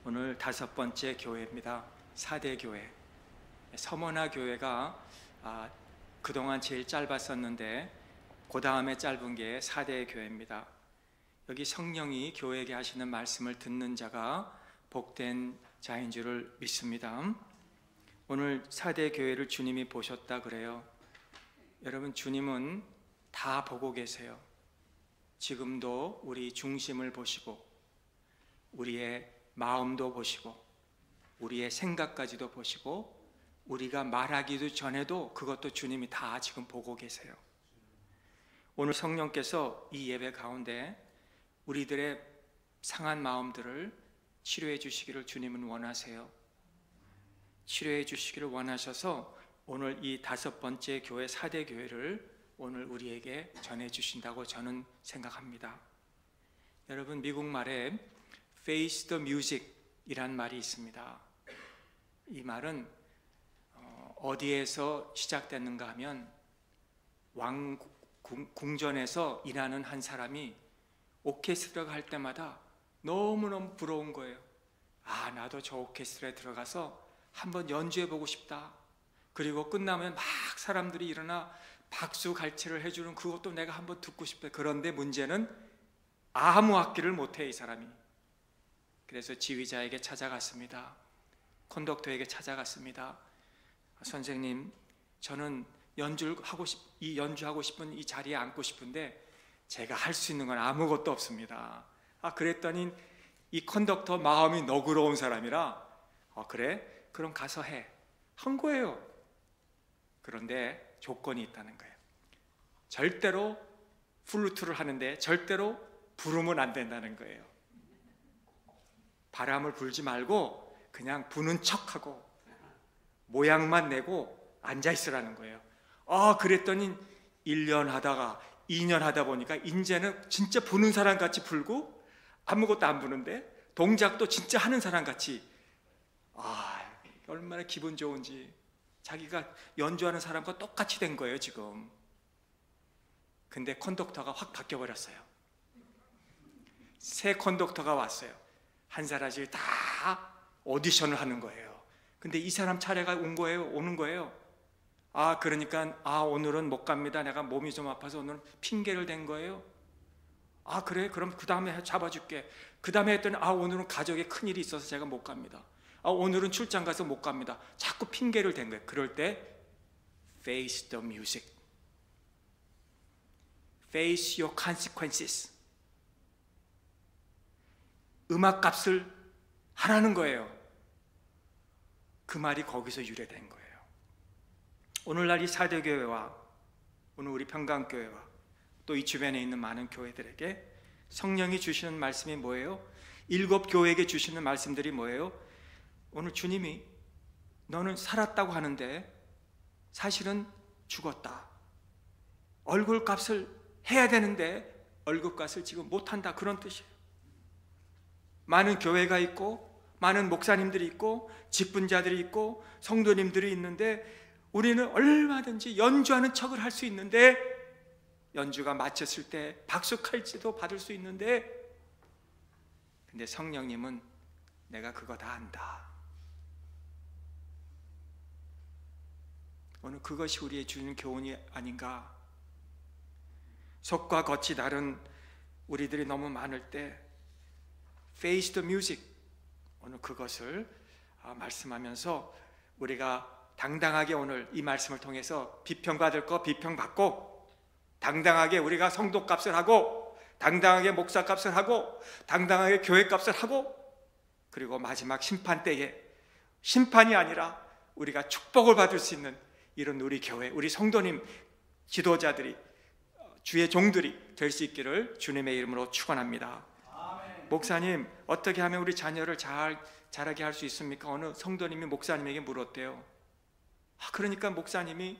오늘 5번째 교회입니다. 4대 교회. 서머나 교회가 그동안 제일 짧았었는데 그 다음에 짧은 게 4대 교회입니다. 여기 성령이 교회에게 하시는 말씀을 듣는 자가 복된 자인 줄을 믿습니다. 오늘 4대 교회를 주님이 보셨다 그래요. 여러분, 주님은 다 보고 계세요. 지금도 우리 중심을 보시고 우리의 마음도 보시고 우리의 생각까지도 보시고 우리가 말하기도 전에도 그것도 주님이 다 지금 보고 계세요. 오늘 성령께서 이 예배 가운데 우리들의 상한 마음들을 치료해 주시기를 주님은 원하세요. 치료해 주시기를 원하셔서 오늘 이 5번째 교회 4대 교회를 오늘 우리에게 전해 주신다고 저는 생각합니다. 여러분, 미국 말에 Face the music 이란 말이 있습니다. 이 말은 어디에서 시작됐는가 하면 궁전에서 일하는 한 사람이 오케스트라가 할 때마다 너무너무 부러운 거예요. 나도 저 오케스트라에 들어가서 한번 연주해보고 싶다. 그리고 끝나면 막 사람들이 일어나 박수 갈채를 해주는 그것도 내가 한번 듣고 싶다. 그런데 문제는 아무 악기를 못해, 이 사람이. 그래서 지휘자에게 찾아갔습니다. 콘덕터에게 찾아갔습니다. 선생님, 저는 연주하고 싶은 이 자리에 앉고 싶은데 제가 할 수 있는 건 아무것도 없습니다. 그랬더니 이 컨덕터 마음이 너그러운 사람이라 그래? 그럼 가서 해. 한 거예요. 그런데 조건이 있다는 거예요. 절대로 플루트를 하는데 절대로 부르면 안 된다는 거예요. 바람을 불지 말고 그냥 부는 척하고 모양만 내고 앉아있으라는 거예요. 그랬더니 1년 하다가 2년 하다 보니까 이제는 진짜 부는 사람 같이 불고 아무것도 안 부는데 동작도 진짜 하는 사람 같이. 얼마나 기분 좋은지. 자기가 연주하는 사람과 똑같이 된 거예요 지금. 근데 컨덕터가 확 바뀌어버렸어요. 새 컨덕터가 왔어요. 한 사람씩 다 오디션을 하는 거예요. 근데 이 사람 차례가 오는 거예요. 그러니까 오늘은 못 갑니다. 내가 몸이 좀 아파서 오늘은 핑계를 댄 거예요. 그래? 그럼 그 다음에 잡아줄게. 그 다음에 했더니 오늘은 가족에 큰일이 있어서 제가 못 갑니다. 오늘은 출장 가서 못 갑니다. 자꾸 핑계를 댄 거예요. 그럴 때 Face the music. Face your consequences. 음악값을 하라는 거예요. 그 말이 거기서 유래된 거예요. 오늘날 이 4대 교회와 오늘 우리 평강교회와 또 이 주변에 있는 많은 교회들에게 성령이 주시는 말씀이 뭐예요? 7 교회에게 주시는 말씀들이 뭐예요? 오늘 주님이 너는 살았다고 하는데 사실은 죽었다. 얼굴값을 해야 되는데 얼굴값을 지금 못한다. 그런 뜻이에요. 많은 교회가 있고 많은 목사님들이 있고 직분자들이 있고 성도님들이 있는데 우리는 얼마든지 연주하는 척을 할 수 있는데 연주가 마쳤을 때 박수칼지도 받을 수 있는데 근데 성령님은 내가 그거 다 안다. 오늘 그것이 우리의 주는 교훈이 아닌가. 속과 겉이 다른 우리들이 너무 많을 때 Face the music. 오늘 그것을 말씀하면서 우리가 당당하게 오늘 이 말씀을 통해서 비평받을 거 비평받고 당당하게 우리가 성도값을 하고 당당하게 목사값을 하고 당당하게 교회값을 하고 그리고 마지막 심판 때에 심판이 아니라 우리가 축복을 받을 수 있는 이런 우리 교회, 우리 성도님, 지도자들이 주의 종들이 될 수 있기를 주님의 이름으로 축원합니다. 목사님, 어떻게 하면 우리 자녀를 자라게 할 수 있습니까? 어느 성도님이 목사님에게 물었대요. 그러니까 목사님이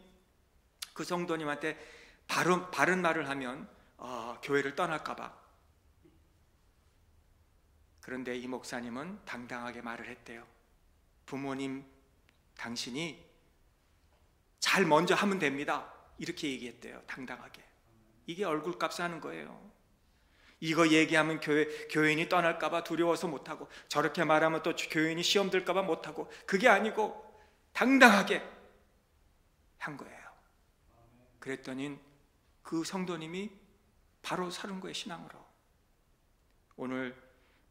그 성도님한테 바른 말을 하면 교회를 떠날까 봐. 그런데 이 목사님은 당당하게 말을 했대요. 부모님, 당신이 잘 먼저 하면 됩니다. 이렇게 얘기했대요. 당당하게. 이게 얼굴값을 하는 거예요. 이거 얘기하면 교인이 떠날까봐 두려워서 못하고, 저렇게 말하면 또 교인이 시험 들까봐 못하고, 그게 아니고 당당하게 한 거예요. 그랬더니 그 성도님이 바로 서른 거예요, 신앙으로. 오늘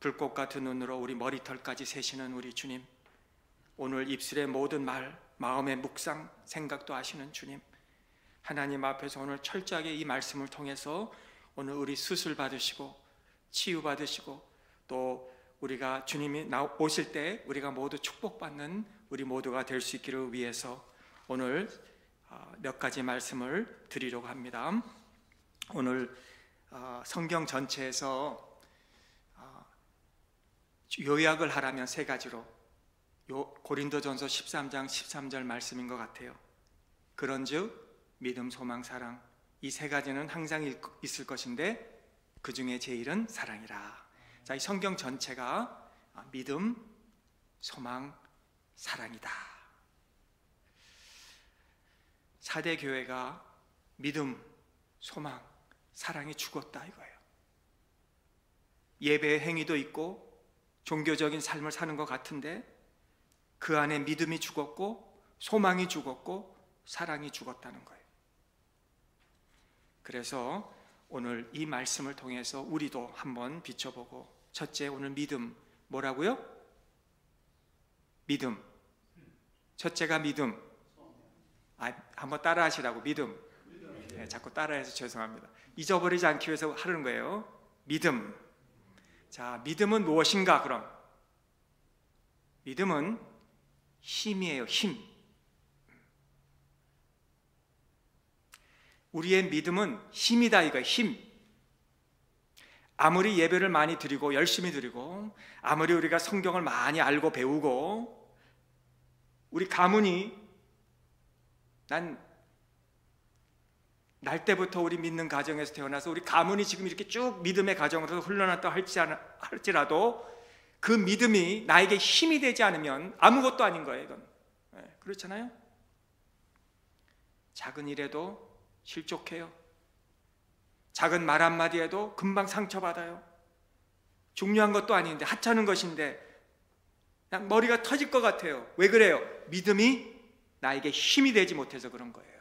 불꽃 같은 눈으로 우리 머리털까지 세시는 우리 주님, 오늘 입술의 모든 말, 마음의 묵상, 생각도 아시는 주님, 하나님 앞에서 오늘 철저하게 이 말씀을 통해서 오늘 우리 수술 받으시고 치유 받으시고, 또 우리가 주님이 오실 때 우리가 모두 축복받는 우리 모두가 될 수 있기를 위해서 오늘 몇 가지 말씀을 드리려고 합니다. 오늘 성경 전체에서 요약을 하라면 세 가지로, 고린도전서 13장 13절 말씀인 것 같아요. 그런즉 믿음, 소망, 사랑, 이 세 가지는 항상 있을 것인데 그 중에 제일은 사랑이라. 자, 이 성경 전체가 믿음, 소망, 사랑이다. 4대 교회가 믿음, 소망, 사랑이 죽었다 이거예요. 예배의 행위도 있고 종교적인 삶을 사는 것 같은데 그 안에 믿음이 죽었고 소망이 죽었고 사랑이 죽었다는 거예요. 그래서 오늘 이 말씀을 통해서 우리도 한번 비춰보고, 첫째, 오늘 믿음, 뭐라고요? 믿음. 첫째가 믿음. 한번 따라 하시라고. 믿음. 네, 자꾸 따라해서 죄송합니다. 잊어버리지 않기 위해서 하는 거예요. 믿음. 자, 믿음은 무엇인가? 그럼 믿음은 힘이에요. 힘. 우리의 믿음은 힘이다 이거예요. 힘. 아무리 예배를 많이 드리고 열심히 드리고, 아무리 우리가 성경을 많이 알고 배우고, 우리 가문이 날 때부터 우리 믿는 가정에서 태어나서 우리 가문이 지금 이렇게 쭉 믿음의 가정으로 흘러났다 할지라도 그 믿음이 나에게 힘이 되지 않으면 아무것도 아닌 거예요. 이건. 네, 그렇잖아요. 작은 일에도 실족해요. 작은 말 한마디에도 금방 상처받아요. 중요한 것도 아닌데, 하찮은 것인데 그냥 머리가 터질 것 같아요. 왜 그래요? 믿음이 나에게 힘이 되지 못해서 그런 거예요.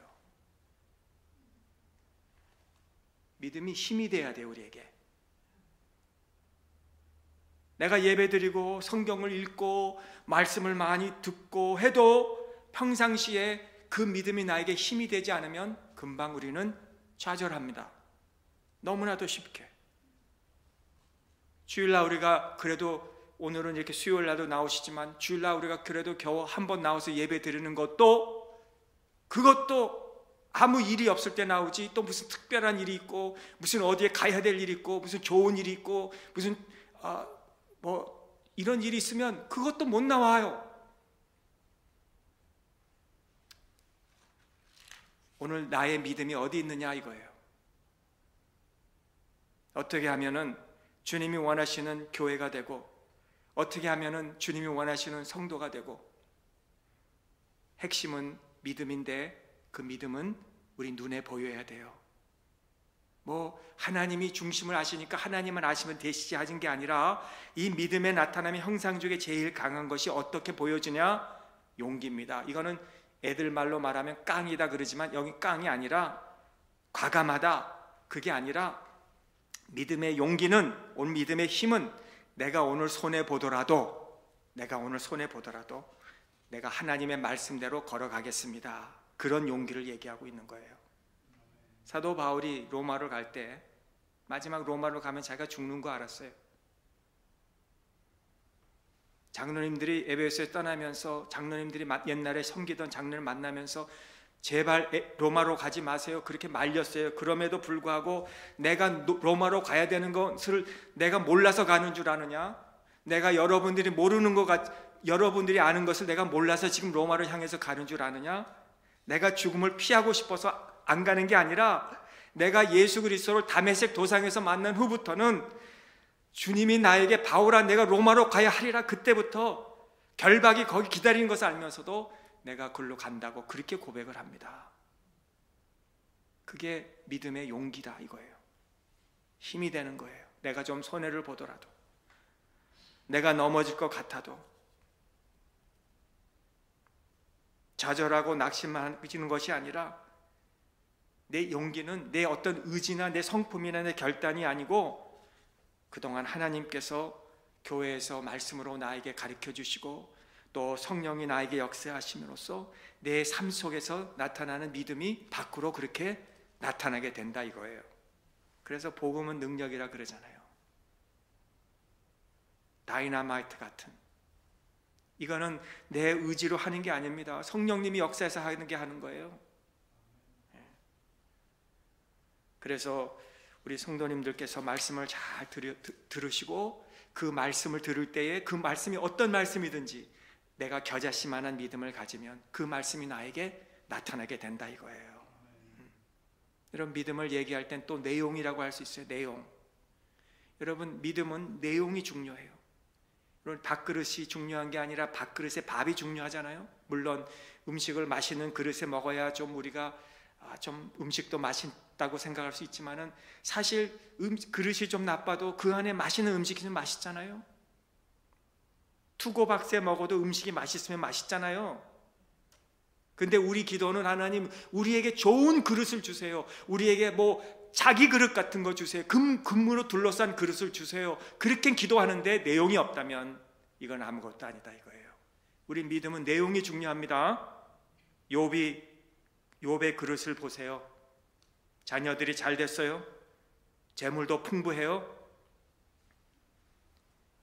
믿음이 힘이 돼야 돼요, 우리에게. 내가 예배드리고 성경을 읽고 말씀을 많이 듣고 해도 평상시에 그 믿음이 나에게 힘이 되지 않으면 금방 우리는 좌절합니다. 너무나도 쉽게. 주일날 우리가 그래도, 오늘은 이렇게 수요일날도 나오시지만 주일날 우리가 그래도 겨우 한 번 나와서 예배 드리는 것도, 그것도 아무 일이 없을 때 나오지, 또 무슨 특별한 일이 있고 무슨 어디에 가야 될 일이 있고 무슨 좋은 일이 있고 무슨 이런 일이 있으면 그것도 못 나와요. 오늘 나의 믿음이 어디 있느냐 이거예요. 어떻게 하면은 주님이 원하시는 교회가 되고, 어떻게 하면은 주님이 원하시는 성도가 되고, 핵심은 믿음인데 그 믿음은 우리 눈에 보여야 돼요. 하나님이 중심을 아시니까 하나님만 아시면 되시지 하는 게 아니라, 이 믿음의 나타남의 형상 중에 제일 강한 것이 어떻게 보여지냐? 용기입니다. 이거는 애들 말로 말하면 깡이다 그러지만 여기 깡이 아니라 과감하다, 그게 아니라 믿음의 용기는, 오늘 믿음의 힘은 내가 오늘 손해보더라도 내가 하나님의 말씀대로 걸어가겠습니다. 그런 용기를 얘기하고 있는 거예요. 사도 바울이 로마로 갈 때, 마지막 로마로 가면 자기가 죽는 거 알았어요. 장로님들이 에베소에 떠나면서, 장로님들이 옛날에 섬기던 장로를 만나면서 제발 로마로 가지 마세요 그렇게 말렸어요. 그럼에도 불구하고 내가 로마로 가야 되는 것을 내가 몰라서 가는 줄 아느냐? 내가 여러분들이 여러분들이 아는 것을 내가 몰라서 지금 로마를 향해서 가는 줄 아느냐? 내가 죽음을 피하고 싶어서 안 가는 게 아니라, 내가 예수 그리스도를 다메섹 도상에서 만난 후부터는 주님이 나에게 바울아 내가 로마로 가야 하리라, 그때부터 결박이 거기 기다리는 것을 알면서도 내가 그걸로 간다고 그렇게 고백을 합니다. 그게 믿음의 용기다 이거예요. 힘이 되는 거예요. 내가 좀 손해를 보더라도, 내가 넘어질 것 같아도 좌절하고 낙심하는 것이 아니라, 내 용기는 내 어떤 의지나 내 성품이나 내 결단이 아니고 그동안 하나님께서 교회에서 말씀으로 나에게 가르쳐 주시고 또 성령이 나에게 역사하심으로써 내 삶 속에서 나타나는 믿음이 밖으로 그렇게 나타나게 된다 이거예요. 그래서 복음은 능력이라 그러잖아요. 다이나마이트 같은, 이거는 내 의지로 하는 게 아닙니다. 성령님이 역사해서 하는 게 하는 거예요. 그래서 우리 성도님들께서 말씀을 잘 들으시고 그 말씀을 들을 때에 그 말씀이 어떤 말씀이든지 내가 겨자씨만한 믿음을 가지면 그 말씀이 나에게 나타나게 된다 이거예요. 여러분, 믿음을 얘기할 땐 또 내용이라고 할 수 있어요. 내용. 여러분, 믿음은 내용이 중요해요. 여러분, 밥그릇이 중요한 게 아니라 밥그릇에 밥이 중요하잖아요. 물론 음식을 맛있는 그릇에 먹어야 좀 우리가 좀 음식도 맛있다고 생각할 수 있지만은 사실 그릇이 좀 나빠도 그 안에 맛있는 음식이 좀 맛있잖아요. 투고박세 먹어도 음식이 맛있으면 맛있잖아요. 근데 우리 기도는 하나님 우리에게 좋은 그릇을 주세요. 우리에게 뭐 자기 그릇 같은 거 주세요. 금으로 둘러싼 그릇을 주세요. 그렇게 기도하는데 내용이 없다면 이건 아무것도 아니다 이거예요. 우리 믿음은 내용이 중요합니다. 욥의 그릇을 보세요. 자녀들이 잘 됐어요. 재물도 풍부해요.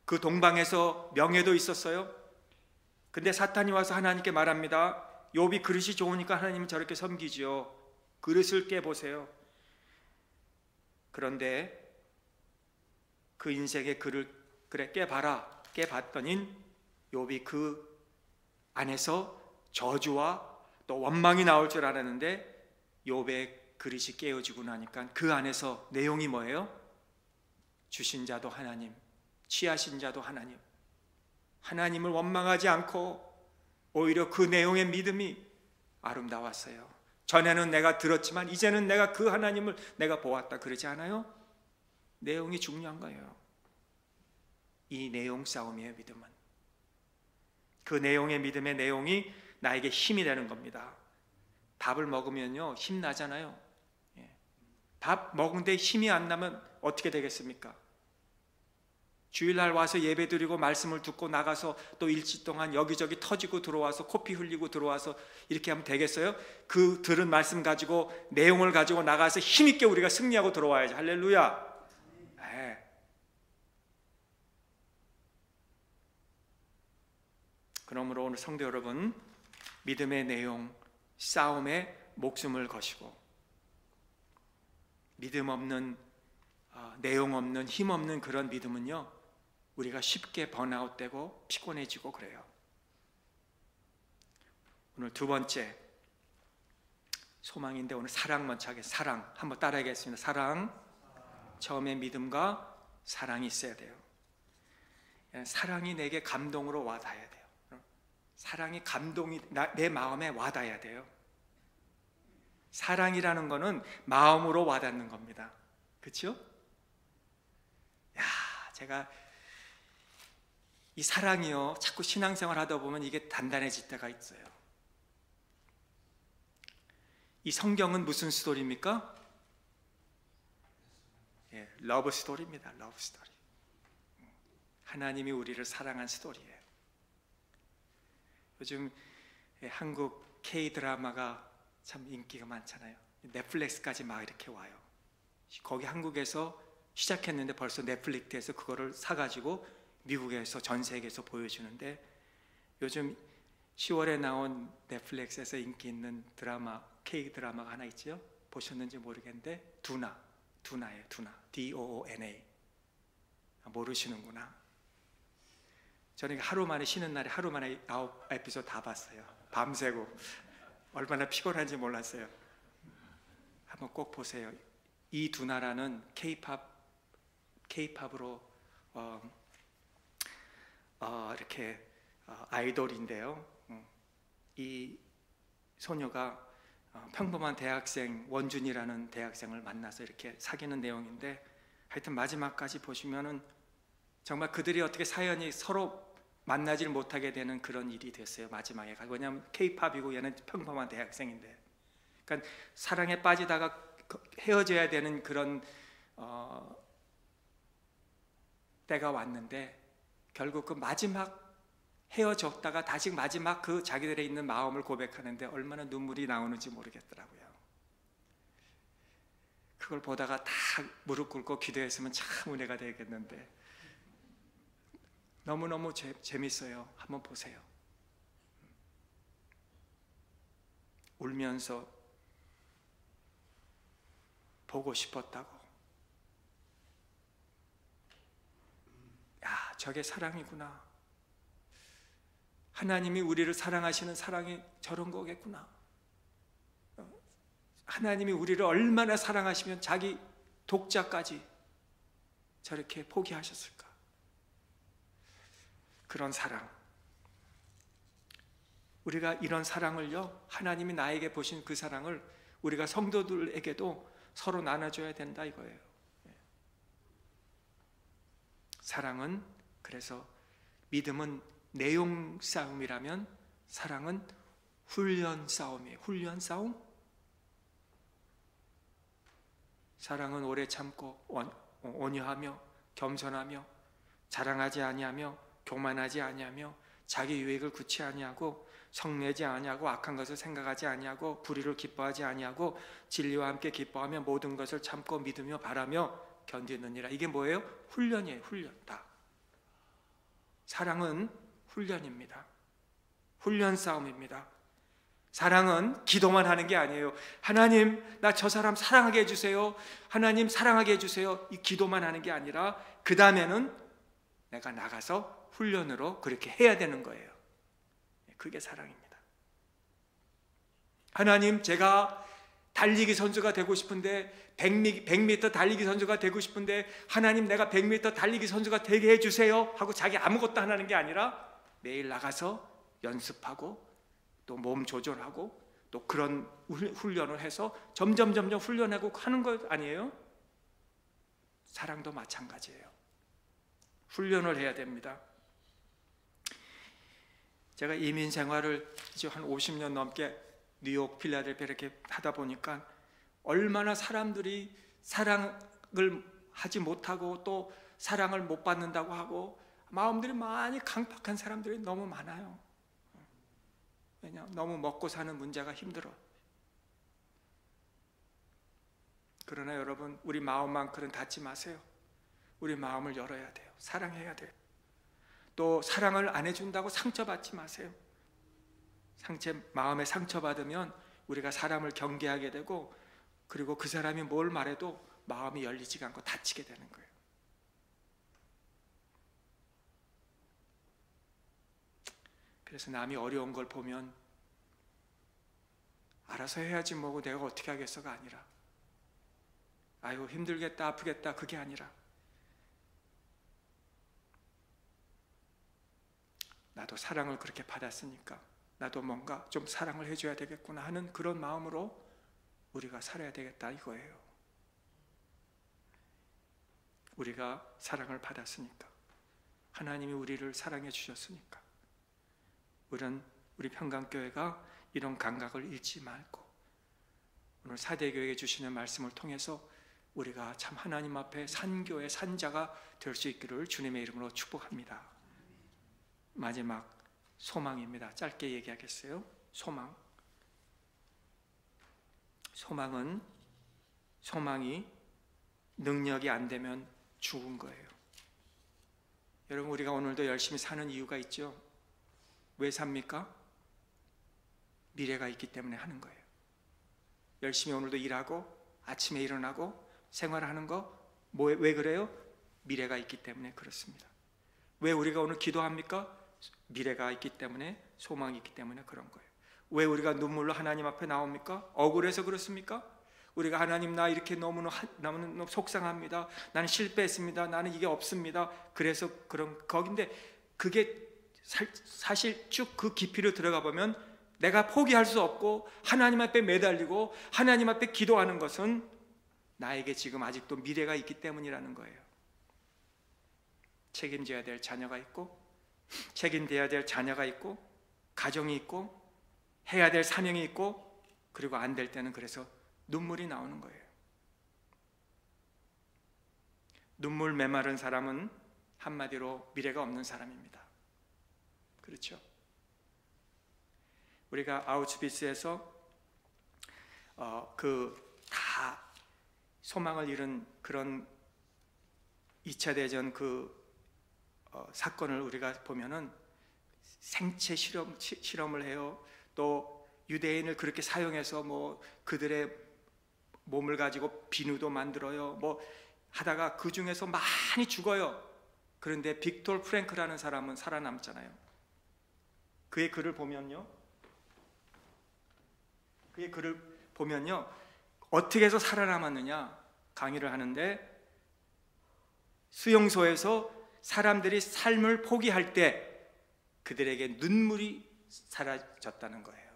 그 동방에서 명예도 있었어요. 근데 사탄이 와서 하나님께 말합니다. 욥이 그릇이 좋으니까 하나님은 저렇게 섬기지요. 그릇을 깨보세요. 그런데 그 인생의 그릇, 그래 깨봐라. 깨봤더니 욥이 그 안에서 저주와 또 원망이 나올 줄 알았는데 욥의 그릇이 깨어지고 나니까 그 안에서 내용이 뭐예요? 주신 자도 하나님, 취하신 자도 하나님, 하나님을 원망하지 않고 오히려 그 내용의 믿음이 아름다웠어요. 전에는 내가 들었지만 이제는 내가 그 하나님을 내가 보았다 그러지 않아요? 내용이 중요한 거예요. 이 내용 싸움이에요. 믿음은 그 내용의 믿음의 내용이 나에게 힘이 되는 겁니다. 밥을 먹으면요 힘 나잖아요. 밥 먹은데 힘이 안 나면 어떻게 되겠습니까? 주일날 와서 예배드리고 말씀을 듣고 나가서 또 일주 동안 여기저기 터지고 들어와서 코피 흘리고 들어와서 이렇게 하면 되겠어요? 그 들은 말씀 가지고 내용을 가지고 나가서 힘있게 우리가 승리하고 들어와야지. 할렐루야. 네. 그러므로 오늘 성도 여러분, 믿음의 내용, 싸움에 목숨을 거시고 믿음 없는 내용 없는 힘 없는 그런 믿음은요 우리가 쉽게 번아웃되고 피곤해지고 그래요. 오늘 두 번째 소망인데 오늘 사랑 먼저 하겠습니다. 사랑 한번 따라하겠습니다. 사랑. 처음에 믿음과 사랑이 있어야 돼요. 사랑이 내게 감동으로 와닿아야 돼요. 사랑이 감동이 내 마음에 와닿아야 돼요. 사랑이라는 거는 마음으로 와닿는 겁니다. 그렇죠? 야, 제가 이 사랑이요 자꾸 신앙생활 하다 보면 이게 단단해질 때가 있어요. 이 성경은 무슨 스토리입니까? 러브 스토리입니다. 러브 스토리. 하나님이 우리를 사랑한 스토리예요. 요즘 한국 K-드라마가 참 인기가 많잖아요. 넷플릭스까지 막 이렇게 와요. 거기 한국에서 시작했는데 벌써 넷플릭스에서 그거를 사가지고 미국에서 전 세계에서 보여주는데 요즘 10월에 나온 넷플릭스에서 인기 있는 드라마, K-드라마가 하나 있죠? 보셨는지 모르겠는데 두나예요. 두나. D-O-O-N-A. 모르시는구나. 저는 하루 만에 쉬는 날에 하루 만에 9에피소드 다 봤어요. 밤새고 얼마나 피곤한지 몰랐어요. 한번 꼭 보세요. 이 두나라는 K-팝으로 이렇게 아이돌인데요. 이 소녀가 평범한 대학생 원준이라는 대학생을 만나서 이렇게 사귀는 내용인데 하여튼 마지막까지 보시면은 정말 그들이 어떻게 사연이 서로 만나질 못하게 되는 그런 일이 됐어요. 마지막에. 왜냐하면 K-팝이고 얘는 평범한 대학생인데, 그러니까 사랑에 빠지다가 헤어져야 되는 그런 때가 왔는데, 결국 그 마지막 헤어졌다가 다시 마지막 그 자기들의 있는 마음을 고백하는데 얼마나 눈물이 나오는지 모르겠더라고요. 그걸 보다가 다 무릎 꿇고 기도했으면 참 은혜가 되겠는데, 너무너무 재밌어요. 한번 보세요. 울면서 보고 싶었다고. 야, 저게 사랑이구나. 하나님이 우리를 사랑하시는 사랑이 저런 거겠구나. 하나님이 우리를 얼마나 사랑하시면 자기 독자까지 저렇게 포기하셨을까. 그런 사랑, 우리가 이런 사랑을요, 하나님이 나에게 보신 그 사랑을 우리가 성도들에게도 서로 나눠줘야 된다 이거예요. 사랑은, 그래서 믿음은 내용 싸움이라면 사랑은 훈련 싸움이에요. 훈련 싸움? 사랑은 오래 참고 온유하며 겸손하며 자랑하지 아니하며 교만하지 아니하며 자기 유익을 구치 아니하고 성내지 아니하고 악한 것을 생각하지 아니하고 불의를 기뻐하지 아니하고 진리와 함께 기뻐하며 모든 것을 참고 믿으며 바라며 견디느니라. 이게 뭐예요? 훈련이에요. 훈련. 다 사랑은 훈련입니다. 훈련 싸움입니다. 사랑은 기도만 하는 게 아니에요. 하나님, 나 저 사람 사랑하게 해주세요. 하나님 사랑하게 해주세요. 이 기도만 하는 게 아니라 그 다음에는 내가 나가서 훈련으로 그렇게 해야 되는 거예요. 그게 사랑입니다. 하나님, 제가 달리기 선수가 되고 싶은데 100m 달리기 선수가 되고 싶은데 하나님, 내가 100m 달리기 선수가 되게 해주세요 하고 자기 아무것도 안 하는 게 아니라 매일 나가서 연습하고 또 몸 조절하고 또 그런 훈련을 해서 점점 훈련하고 하는 것 아니에요? 사랑도 마찬가지예요. 훈련을 해야 됩니다. 제가 이민 생활을 이제 한 50년 넘게 뉴욕, 필라델피아 이렇게 하다 보니까 얼마나 사람들이 사랑을 하지 못하고 또 사랑을 못 받는다고 하고 마음들이 많이 강팍한 사람들이 너무 많아요. 왜냐? 너무 먹고 사는 문제가 힘들어. 그러나 여러분, 우리 마음만큼은 닫지 마세요. 우리 마음을 열어야 돼요. 사랑해야 돼요. 또 사랑을 안 해준다고 상처받지 마세요. 마음에 상처받으면 우리가 사람을 경계하게 되고, 그리고 그 사람이 뭘 말해도 마음이 열리지가 않고 다치게 되는 거예요. 그래서 남이 어려운 걸 보면 알아서 해야지 뭐고 내가 어떻게 하겠어가 아니라, 아이고 힘들겠다 아프겠다 그게 아니라, 나도 사랑을 그렇게 받았으니까 나도 뭔가 좀 사랑을 해줘야 되겠구나 하는 그런 마음으로 우리가 살아야 되겠다 이거예요. 우리가 사랑을 받았으니까, 하나님이 우리를 사랑해 주셨으니까, 우리 평강교회가 이런 감각을 잃지 말고 오늘 사대교회에 주시는 말씀을 통해서 우리가 참 하나님 앞에 산교의 산자가 될 수 있기를 주님의 이름으로 축복합니다. 마지막 소망입니다. 짧게 얘기하겠어요. 소망이 능력이 안 되면 죽은 거예요. 여러분, 우리가 오늘도 열심히 사는 이유가 있죠. 왜 삽니까? 미래가 있기 때문에 하는 거예요. 열심히 오늘도 일하고 아침에 일어나고 생활하는 거 왜 그래요? 미래가 있기 때문에 그렇습니다. 왜 우리가 오늘 기도합니까? 미래가 있기 때문에, 소망이 있기 때문에 그런 거예요. 왜 우리가 눈물로 하나님 앞에 나옵니까? 억울해서 그렇습니까? 우리가 하나님, 나 이렇게 너무 속상합니다. 나는 실패했습니다. 나는 이게 없습니다. 그래서 그런 거긴데, 그게 사실 쭉 그 깊이로 들어가 보면 내가 포기할 수 없고 하나님 앞에 매달리고 하나님 앞에 기도하는 것은 나에게 지금 아직도 미래가 있기 때문이라는 거예요. 책임져야 될 자녀가 있고, 책임져야 될 자녀가 있고, 가정이 있고, 해야 될 사명이 있고, 그리고 안 될 때는 그래서 눈물이 나오는 거예요. 눈물 메마른 사람은 한마디로 미래가 없는 사람입니다. 그렇죠? 우리가 아우슈비츠에서 다 소망을 잃은 그런 2차 대전 사건을 우리가 보면은 생체 실험을 해요. 또 유대인을 그렇게 사용해서 그들의 몸을 가지고 비누도 만들어요. 하다가 그 중에서 많이 죽어요. 그런데 빅토르 프랭크라는 사람은 살아남잖아요. 그의 글을 보면요, 어떻게 해서 살아남았느냐 강의를 하는데, 수용소에서 사람들이 삶을 포기할 때 그들에게 눈물이 사라졌다는 거예요.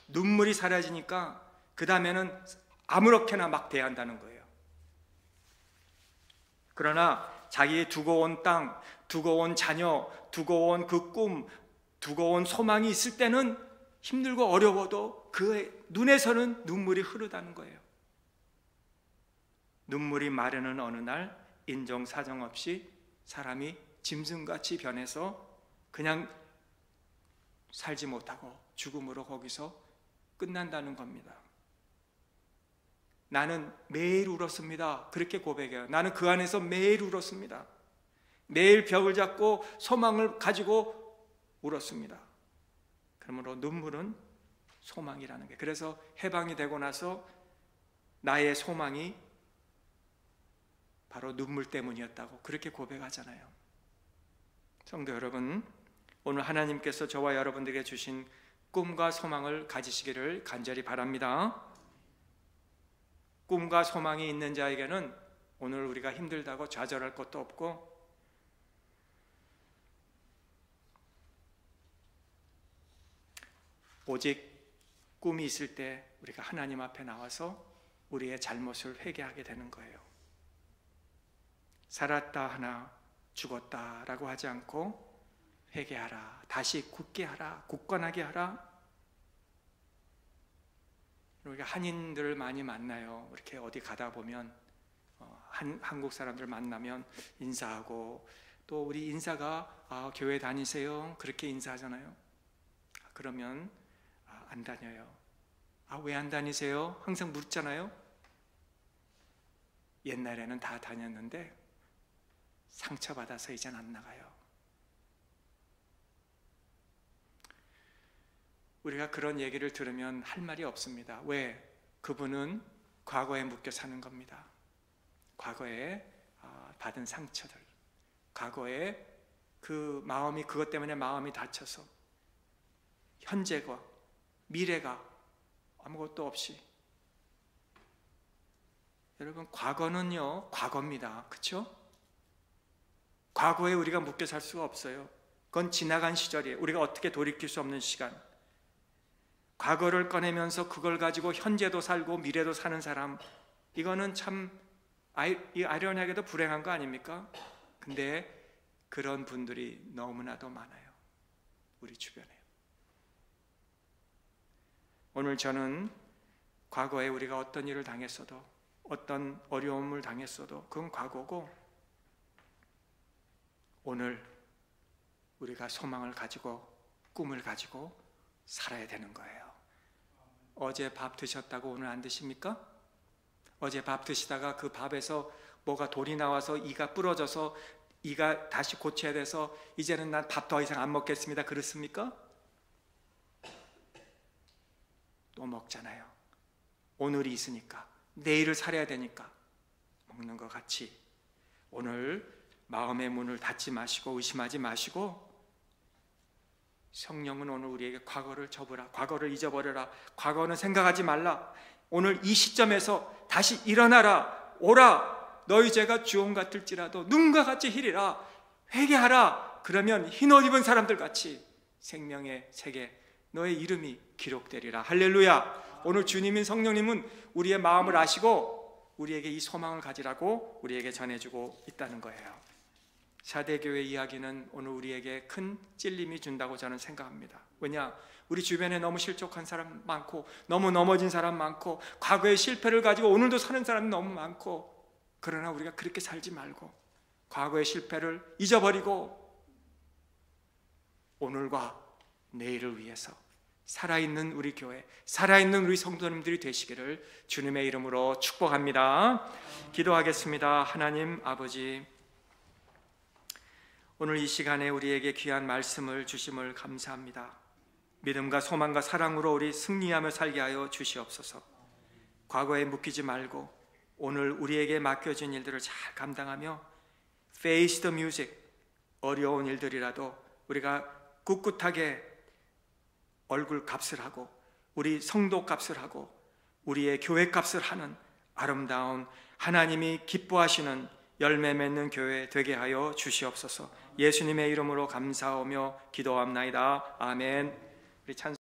눈물이 사라지니까 그 다음에는 아무렇게나 막 대한다는 거예요. 그러나 자기의 두고 온 땅, 두고 온 자녀, 두고 온 그 꿈, 두고 온 소망이 있을 때는 힘들고 어려워도 그의 눈에서는 눈물이 흐르다는 거예요. 눈물이 마르는 어느 날 인정사정 없이 사람이 짐승같이 변해서 그냥 살지 못하고 죽음으로 거기서 끝난다는 겁니다. 나는 매일 울었습니다. 그렇게 고백해요. 나는 그 안에서 매일 울었습니다. 매일 벽을 잡고 소망을 가지고 울었습니다. 그러므로 눈물은 소망이라는 게, 그래서 해방이 되고 나서 나의 소망이 바로 눈물 때문이었다고 그렇게 고백하잖아요. 성도 여러분, 오늘 하나님께서 저와 여러분들에게 주신 꿈과 소망을 가지시기를 간절히 바랍니다. 꿈과 소망이 있는 자에게는 오늘 우리가 힘들다고 좌절할 것도 없고, 오직 꿈이 있을 때 우리가 하나님 앞에 나와서 우리의 잘못을 회개하게 되는 거예요. 살았다 하나 죽었다라고 하지 않고 회개하라, 다시 굳게 하라, 굳건하게 하라. 우리가 한인들을 많이 만나요. 이렇게 어디 가다 보면 한국 사람들 만나면 인사하고, 또 우리 인사가 교회 다니세요? 그렇게 인사하잖아요. 그러면 안 다녀요. 왜 안 다니세요? 항상 묻잖아요. 옛날에는 다 다녔는데 상처받아서 이젠 안 나가요. 우리가 그런 얘기를 들으면 할 말이 없습니다. 왜? 그분은 과거에 묶여 사는 겁니다. 과거에 받은 상처들, 과거에 그 마음이, 그것 때문에 마음이 다쳐서 현재가, 미래가 아무것도 없이. 여러분, 과거는요, 과거입니다. 그렇죠? 과거에 우리가 묶여 살 수가 없어요. 그건 지나간 시절이에요. 우리가 어떻게 돌이킬 수 없는 시간. 과거를 꺼내면서 그걸 가지고 현재도 살고 미래도 사는 사람, 이거는 참 아이러니하게도 불행한 거 아닙니까? 근데 그런 분들이 너무나도 많아요, 우리 주변에. 오늘 저는 과거에 우리가 어떤 일을 당했어도, 어떤 어려움을 당했어도 그건 과거고, 오늘 우리가 소망을 가지고 꿈을 가지고 살아야 되는 거예요. 어제 밥 드셨다고 오늘 안 드십니까? 어제 밥 드시다가 그 밥에서 뭐가 돌이 나와서 이가 부러져서 이가 다시 고쳐야 돼서 이제는 난 밥 더 이상 안 먹겠습니다, 그렇습니까? 또 먹잖아요. 오늘이 있으니까, 내일을 살아야 되니까 먹는 것 같이 오늘 마음의 문을 닫지 마시고 의심하지 마시고, 성령은 오늘 우리에게 과거를 접으라, 과거를 잊어버려라, 과거는 생각하지 말라, 오늘 이 시점에서 다시 일어나라, 오라, 너희 죄가 주홍 같을지라도 눈과 같이 희리라, 회개하라. 그러면 흰옷 입은 사람들 같이 생명의 책에 너의 이름이 기록되리라. 할렐루야. 오늘 주님인 성령님은 우리의 마음을 아시고 우리에게 이 소망을 가지라고 우리에게 전해주고 있다는 거예요. 사대교회 이야기는 오늘 우리에게 큰 찔림이 준다고 저는 생각합니다. 왜냐? 우리 주변에 너무 실족한 사람 많고, 너무 넘어진 사람 많고, 과거의 실패를 가지고 오늘도 사는 사람이 너무 많고, 그러나 우리가 그렇게 살지 말고 과거의 실패를 잊어버리고 오늘과 내일을 위해서 살아있는 우리 교회, 살아있는 우리 성도님들이 되시기를 주님의 이름으로 축복합니다. 기도하겠습니다. 하나님 아버지, 오늘 이 시간에 우리에게 귀한 말씀을 주심을 감사합니다. 믿음과 소망과 사랑으로 우리 승리하며 살게 하여 주시옵소서. 과거에 묶이지 말고 오늘 우리에게 맡겨진 일들을 잘 감당하며 face the music, 어려운 일들이라도 우리가 꿋꿋하게 얼굴 값을 하고 우리 성도 값을 하고 우리의 교회 값을 하는 아름다운 하나님이 기뻐하시는 열매 맺는 교회 되게 하여 주시옵소서. 예수님의 이름으로 감사하며 기도합나이다. 아멘. 우리 찬